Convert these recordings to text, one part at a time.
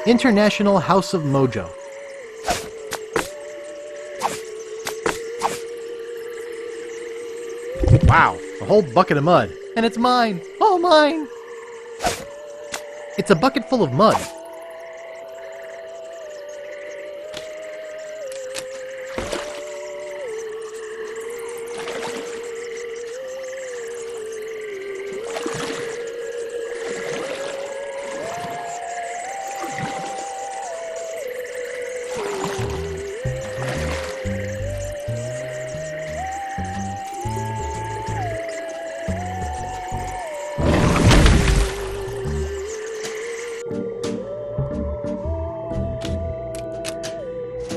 International House of Mojo. Wow, a whole bucket of mud. And it's mine! All mine! It's a bucket full of mud.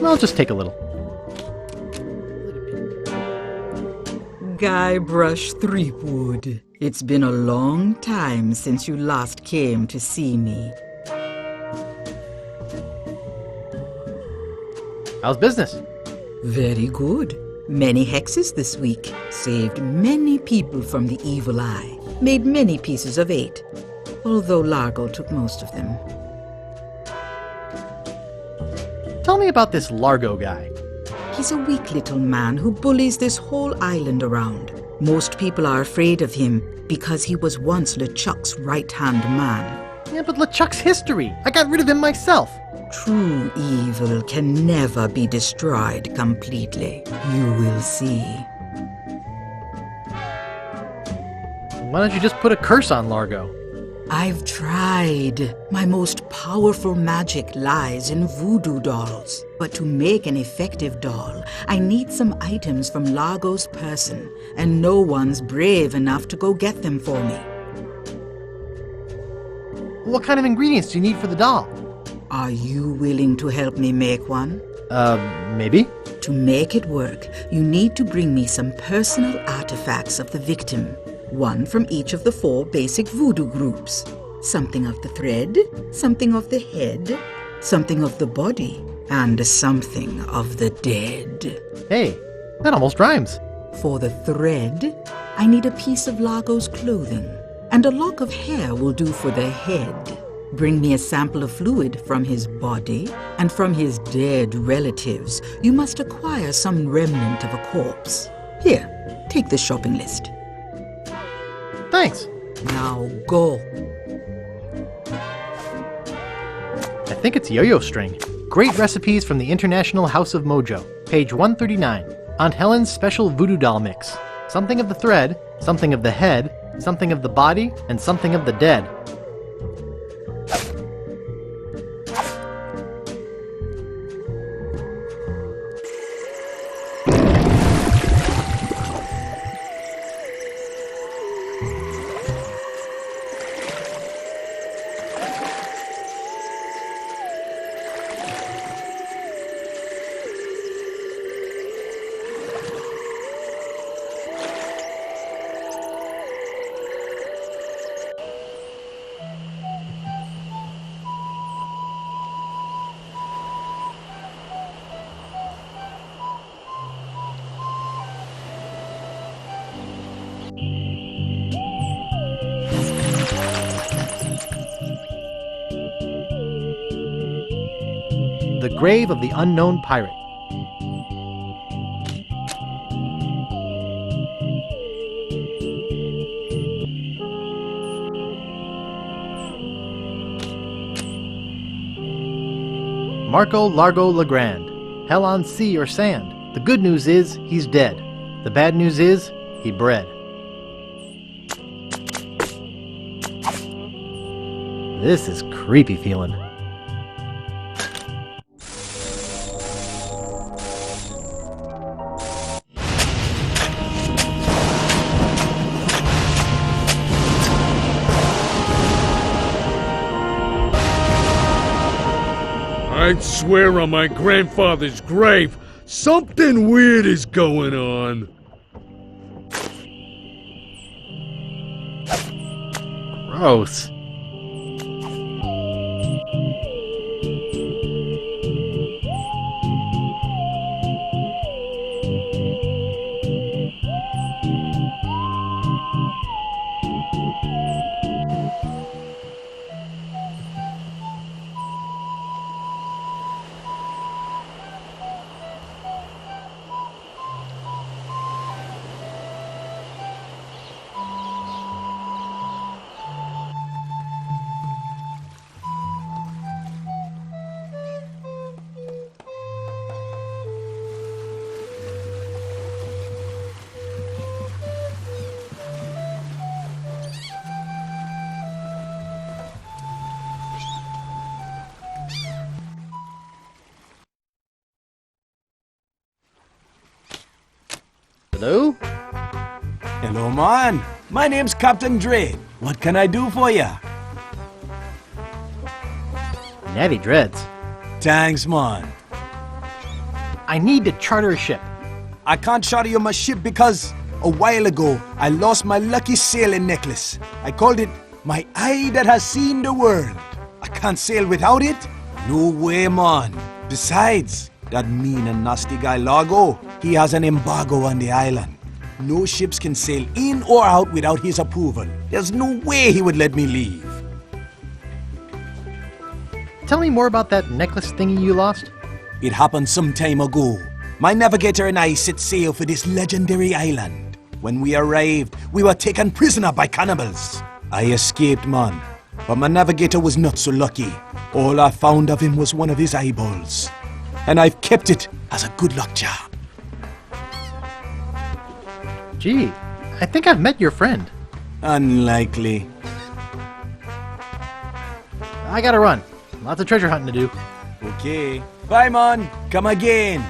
I'll just take a little. Guybrush Threepwood, it's been a long time since you last came to see me. How's business? Very good. Many hexes this week. Saved many people from the evil eye. Made many pieces of 8. Although Largo took most of them. Tell me about this Largo guy. He's a weak little man who bullies this whole island around. Most people are afraid of him because he was once LeChuck's right-hand man. Yeah, but LeChuck's history. I got rid of him myself. True evil can never be destroyed completely. You will see. Why don't you just put a curse on Largo? I've tried. My most powerful magic lies in voodoo dolls. But to make an effective doll, I need some items from Largo's person, and no one's brave enough to go get them for me. What kind of ingredients do you need for the doll? Are you willing to help me make one? Maybe? To make it work, you need to bring me some personal artifacts of the victim. One from each of the 4 basic voodoo groups. Something of the thread, something of the head, something of the body, and something of the dead. Hey, that almost rhymes. For the thread, I need a piece of Largo's clothing, and a lock of hair will do for the head. Bring me a sample of fluid from his body, and from his dead relatives, you must acquire some remnant of a corpse. Here, take the shopping list. Thanks. Now go. I think it's yo-yo string. Great recipes from the International House of Mojo. Page 139. Aunt Helen's special voodoo doll mix. Something of the thread, something of the head, something of the body, and something of the dead. The grave of the unknown pirate. Marco Largo Legrand. Hell on sea or sand. The good news is, he's dead. The bad news is, he bred. This is creepy feeling. I'd swear on my grandfather's grave, something weird is going on. Gross. Hello? Hello, man. My name's Captain Dread. What can I do for ya? Natty dreads. Thanks, man. I need to charter a ship. I can't charter you my ship because a while ago I lost my lucky sailing necklace. I called it my eye that has seen the world. I can't sail without it? No way, man. Besides, that mean and nasty guy Largo, he has an embargo on the island. No ships can sail in or out without his approval. There's no way he would let me leave. Tell me more about that necklace thingy you lost. It happened some time ago. My navigator and I set sail for this legendary island. When we arrived, we were taken prisoner by cannibals. I escaped, man. But my navigator was not so lucky. All I found of him was one of his eyeballs. And I've kept it as a good luck charm. Gee, I think I've met your friend. Unlikely. I gotta run. Lots of treasure hunting to do. Okay. Bye, man. Come again.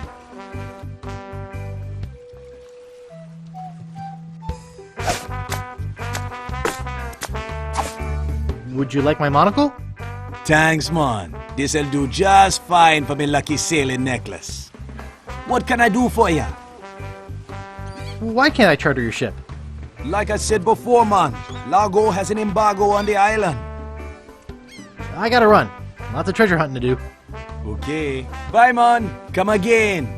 Would you like my monocle? Thanks, man. This'll do just fine for me lucky sailing necklace. What can I do for ya? Why can't I charter your ship? Like I said before, man, Largo has an embargo on the island. I gotta run. Lots of treasure hunting to do. Okay. Bye, man. Come again.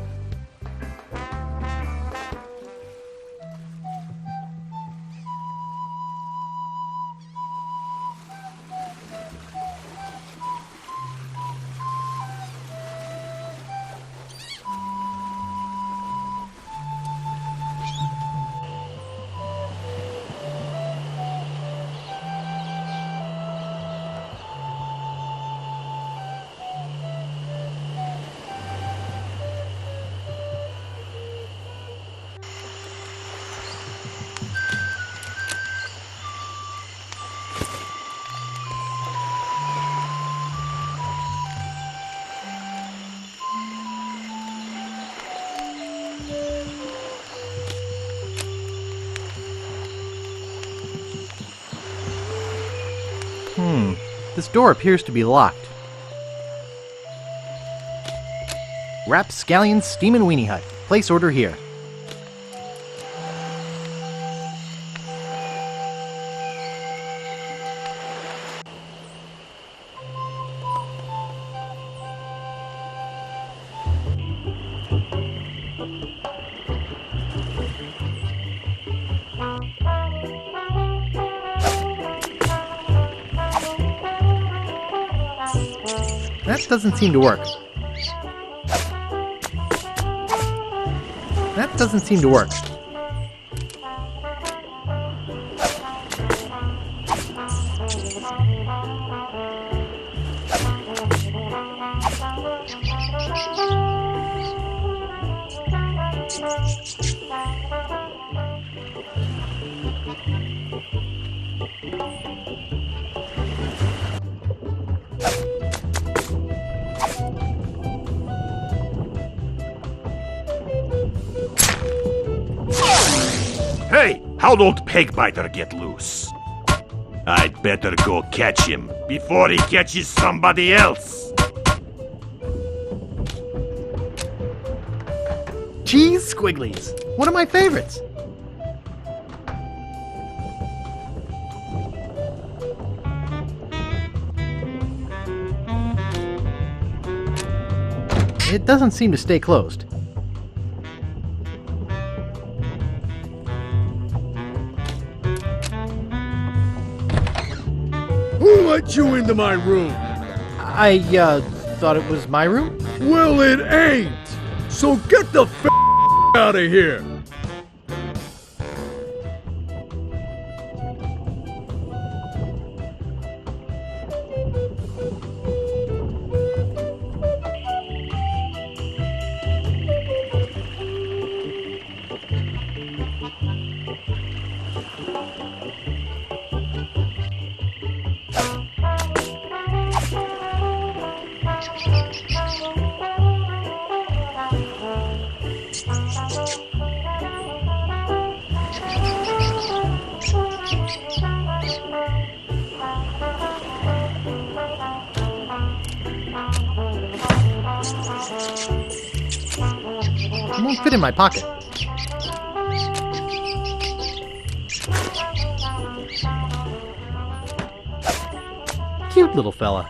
This door appears to be locked. Rapscallion Steamin' Weenie Hut. Place order here. That doesn't seem to work. That doesn't seem to work. Hey, how'd old Pegbiter get loose? I'd better go catch him before he catches somebody else. Cheese squigglies. One of my favorites. It doesn't seem to stay closed. Who let you into my room? I, thought it was my room? Well, it ain't. So get the out of here. It won't fit in my pocket. Cute little fella.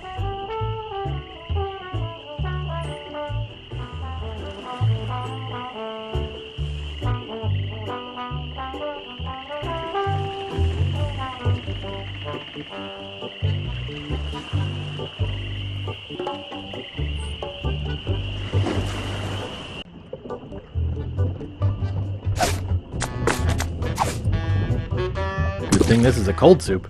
Good thing this is a cold soup.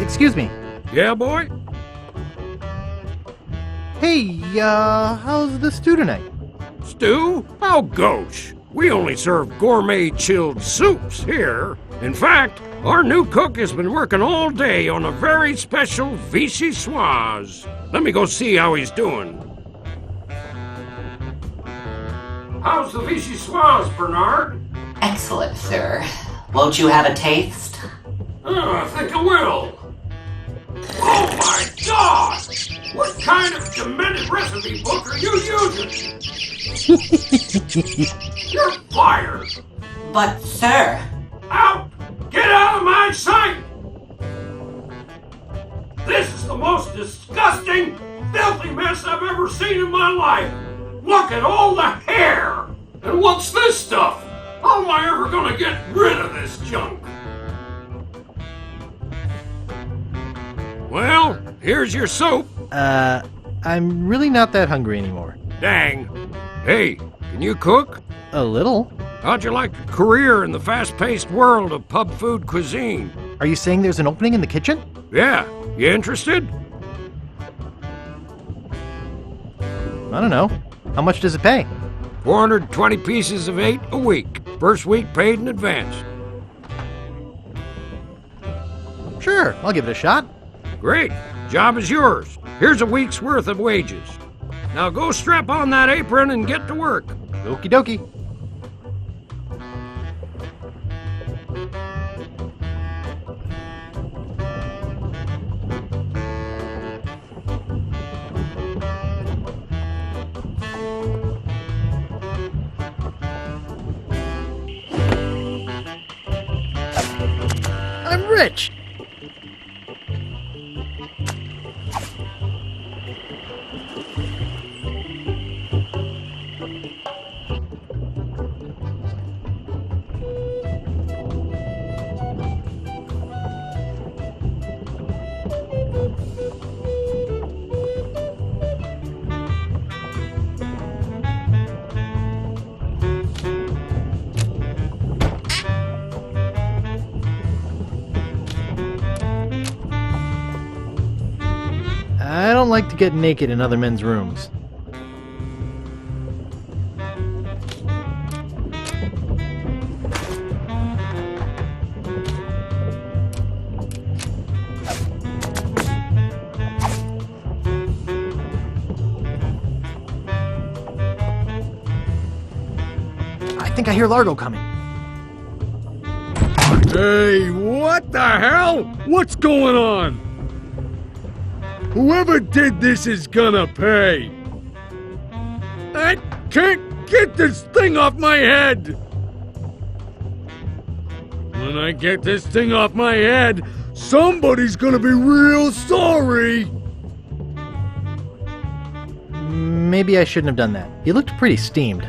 Excuse me. Yeah, boy? Hey, how's the stew tonight? Stew? Oh, gosh. We only serve gourmet chilled soups here. In fact, our new cook has been working all day on a very special vichyssoise. Let me go see how he's doing. How's the vichyssoise, Bernard? Excellent, sir. Won't you have a taste? I think I will. Oh my God! What kind of demented recipe book are you using? You're fired! But, sir... Out! Get out of my sight! This is the most disgusting, filthy mess I've ever seen in my life! Look at all the hair! And what's this stuff? How am I ever gonna get rid of this junk? Well, here's your soup. I'm really not that hungry anymore. Dang. Hey, can you cook? A little? How'd you like a career in the fast-paced world of pub food cuisine? Are you saying there's an opening in the kitchen? Yeah, you interested? I don't know. How much does it pay? 420 pieces of 8 a week. First week paid in advance. Sure, I'll give it a shot. Great. Job is yours. Here's a week's worth of wages. Now go strap on that apron and get to work. Okie dokie. I'm rich! I don't like to get naked in other men's rooms. I think I hear Largo coming. Hey, what the hell? What's going on? Whoever did this is gonna pay. I can't get this thing off my head. When I get this thing off my head, somebody's gonna be real sorry. Maybe I shouldn't have done that. You looked pretty steamed.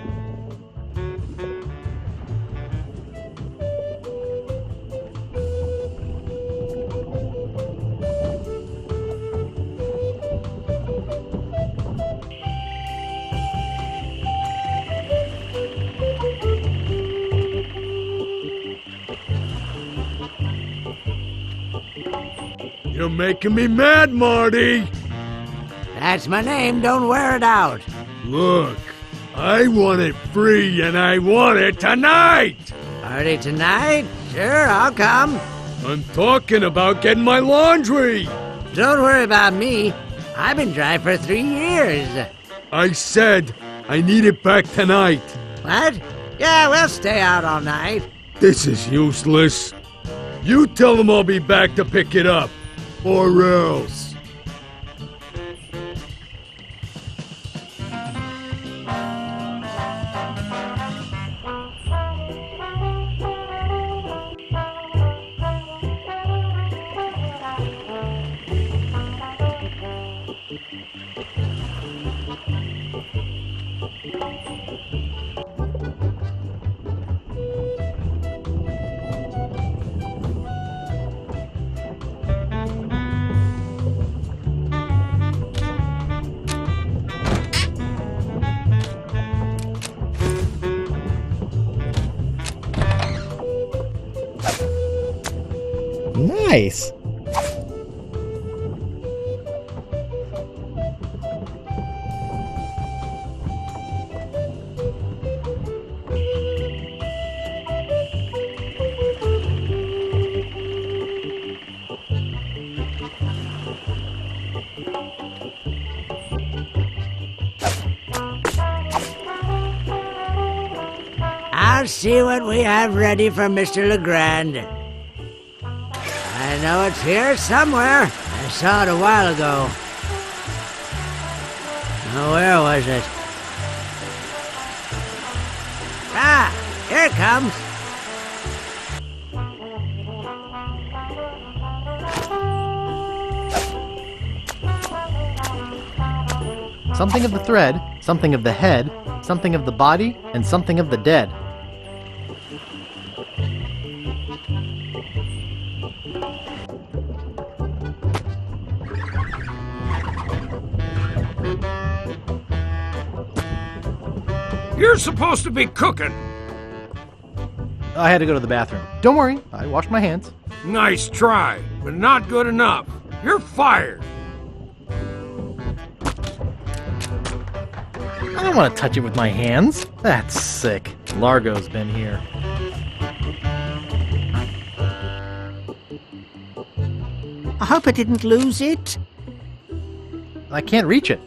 You're making me mad, Marty. That's my name, don't wear it out. Look, I want it free and I want it tonight. Party tonight? Sure, I'll come. I'm talking about getting my laundry. Don't worry about me. I've been dry for 3 years. I said I need it back tonight. What? Yeah, we'll stay out all night. This is useless. You tell them I'll be back to pick it up. Or else. Nice. I'll see what we have ready for Mr. Legrand. I know it's here somewhere. I saw it a while ago. Now, where was it? Ah, here it comes. Something of the thread, something of the head, something of the body, and something of the dead. You're supposed to be cooking. I had to go to the bathroom. Don't worry, I washed my hands. Nice try, but not good enough. You're fired. I don't want to touch it with my hands. That's sick. Largo's been here. I hope I didn't lose it. I can't reach it.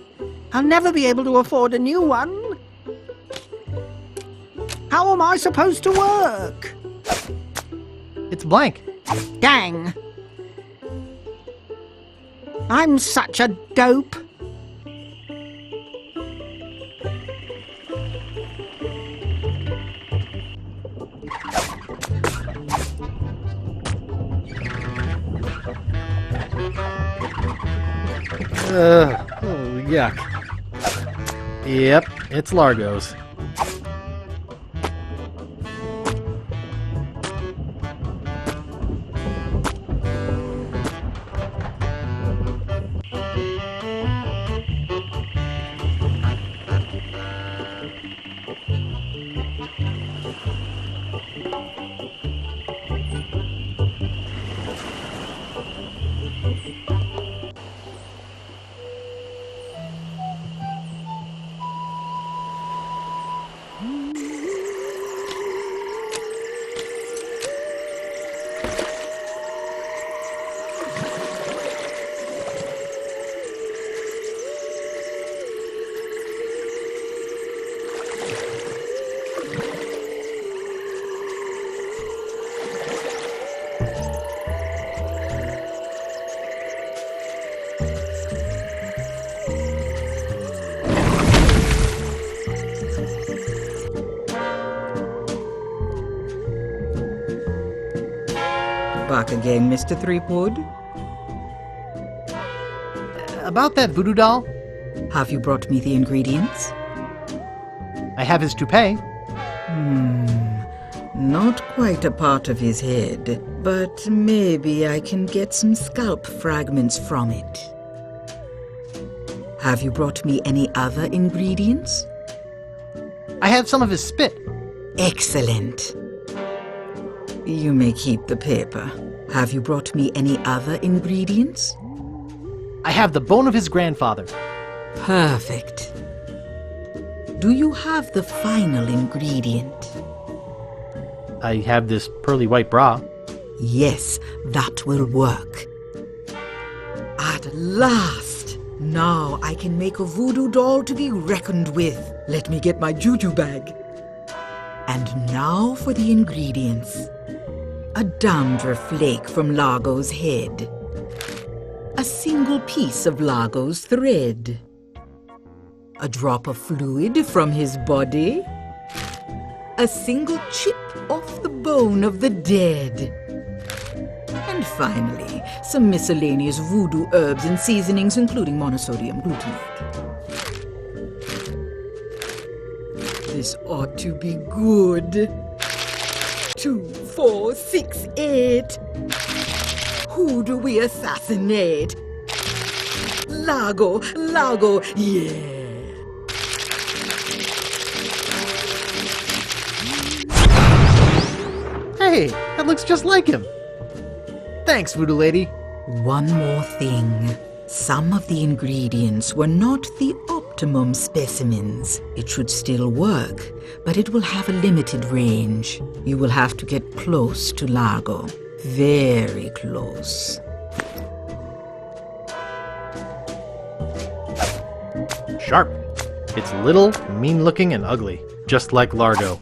I'll never be able to afford a new one. How am I supposed to work? It's blank. Dang. I'm such a dope. Oh, yuck. Yep, it's Largo's. Back again, Mr. Threepwood. About that voodoo doll, Have you brought me the ingredients? I have his toupee. Not quite a part of his head, but maybe I can get some scalp fragments from it. Have you brought me any other ingredients? I have some of his spit. Excellent. You may keep the paper. Have you brought me any other ingredients? I have the bone of his grandfather. Perfect. Do you have the final ingredient? I have this pearly white bra. Yes, that will work. At last! Now I can make a voodoo doll to be reckoned with. Let me get my juju bag. And now for the ingredients. A dandruff flake from Largo's head. A single piece of Largo's thread. A drop of fluid from his body. A single chip off the bone of the dead. And finally, some miscellaneous voodoo herbs and seasonings, including monosodium glutamate. This ought to be good. 2, 4, 6, 8. Who do we assassinate? Largo, Largo, yeah. Hey, that looks just like him. Thanks, Voodoo Lady. One more thing. Some of the ingredients were not the optimum specimens. It should still work, but it will have a limited range. You will have to get close to Largo. Very close. Sharp. It's little, mean-looking, and ugly, just like Largo.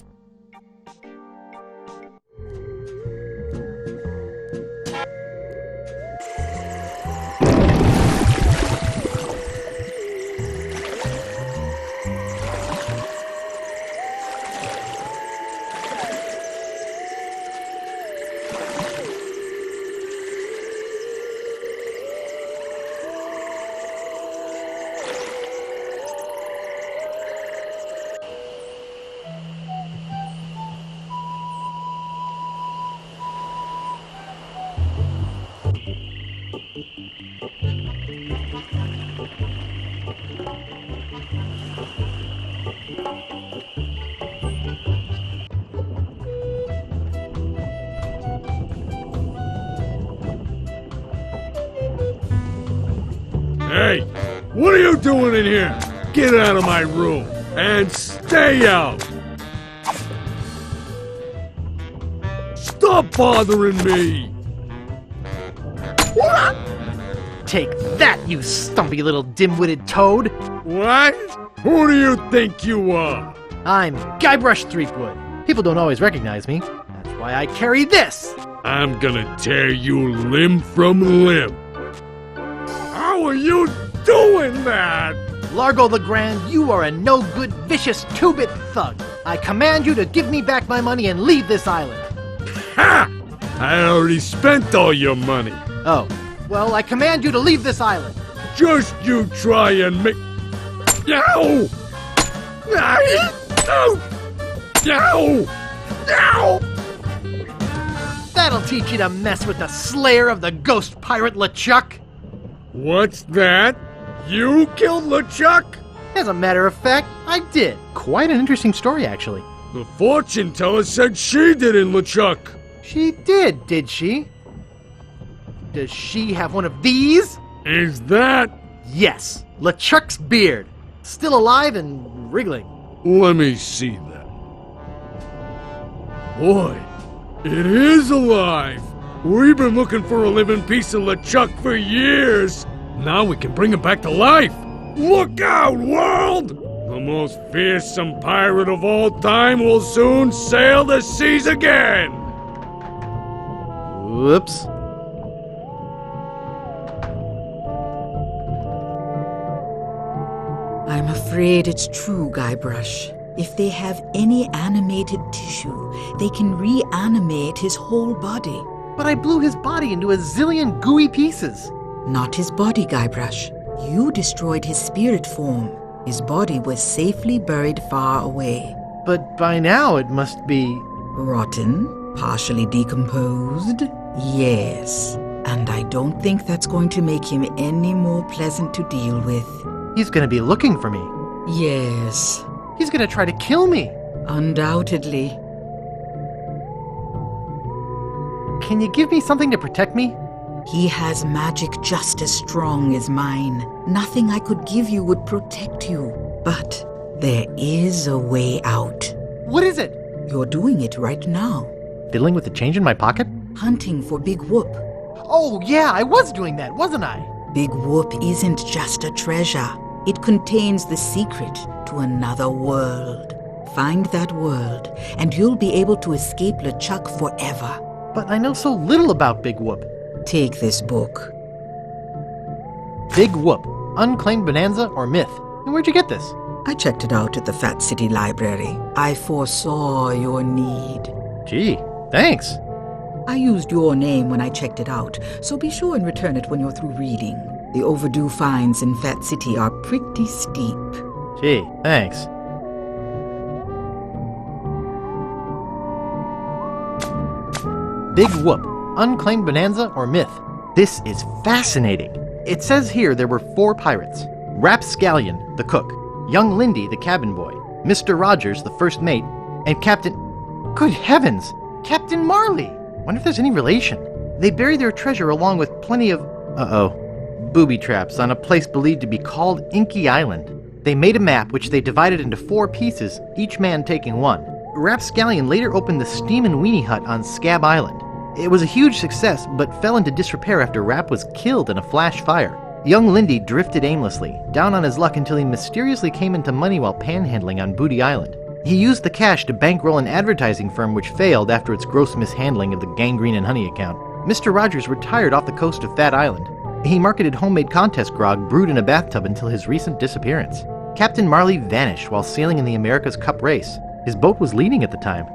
Hey, what are you doing in here? Get out of my room and stay out! Stop bothering me! Take that, you stumpy little dim-witted toad! What? Who do you think you are? I'm Guybrush Threepwood. People don't always recognize me. That's why I carry this! I'm gonna tear you limb from limb. How are you doing that? Largo the Grand, you are a no-good, vicious two-bit thug. I command you to give me back my money and leave this island. Ha! I already spent all your money. Oh, well, I command you to leave this island. Just you try and make... Yow! Yow! Yow! Yow! That'll teach you to mess with the slayer of the ghost pirate LeChuck. What's that? You killed LeChuck? As a matter of fact, I did. Quite an interesting story, actually. The fortune teller said she didn't, LeChuck. She did she? Does she have one of these? Is that... Yes, LeChuck's beard. Still alive and wriggling. Let me see that. Boy, it is alive. We've been looking for a living piece of LeChuck for years. Now we can bring him back to life. Look out, world! The most fearsome pirate of all time will soon sail the seas again. Whoops. I'm afraid it's true, Guybrush. If they have any animated tissue, they can reanimate his whole body. But I blew his body into a zillion gooey pieces. Not his body, Guybrush. You destroyed his spirit form. His body was safely buried far away. But by now it must be... Rotten? Partially decomposed? Yes. And I don't think that's going to make him any more pleasant to deal with. He's gonna be looking for me. Yes. He's gonna try to kill me. Undoubtedly. Can you give me something to protect me? He has magic just as strong as mine. Nothing I could give you would protect you. But there is a way out. What is it? You're doing it right now. Fiddling with the change in my pocket? Hunting for Big Whoop. Oh, yeah, I was doing that, wasn't I? Big Whoop isn't just a treasure. It contains the secret to another world. Find that world, and you'll be able to escape LeChuck forever. But I know so little about Big Whoop. Take this book. Big Whoop, Unclaimed Bonanza or Myth. And where'd you get this? I checked it out at the Fat City Library. I foresaw your need. Gee, thanks. I used your name when I checked it out, so be sure and return it when you're through reading. The overdue fines in Fat City are pretty steep. Gee, thanks. Big Whoop, Unclaimed Bonanza or Myth. This is fascinating. It says here there were 4 pirates. Rapscallion, the cook, young Lindy, the cabin boy, Mr. Rogers, the first mate, and Captain... Good heavens! Captain Marley! Wonder if there's any relation. They buried their treasure along with plenty of... booby traps on a place believed to be called Inky Island. They made a map which they divided into 4 pieces, each man taking one. Rapscallion later opened the Steam and Weenie Hut on Scab Island. It was a huge success, but fell into disrepair after Rap was killed in a flash fire. Young Lindy drifted aimlessly, down on his luck until he mysteriously came into money while panhandling on Booty Island. He used the cash to bankroll an advertising firm which failed after its gross mishandling of the Gangrene and Honey account. Mr. Rogers retired off the coast of Fat Island. He marketed homemade contest grog brewed in a bathtub until his recent disappearance. Captain Marley vanished while sailing in the America's Cup race. His boat was leading at the time.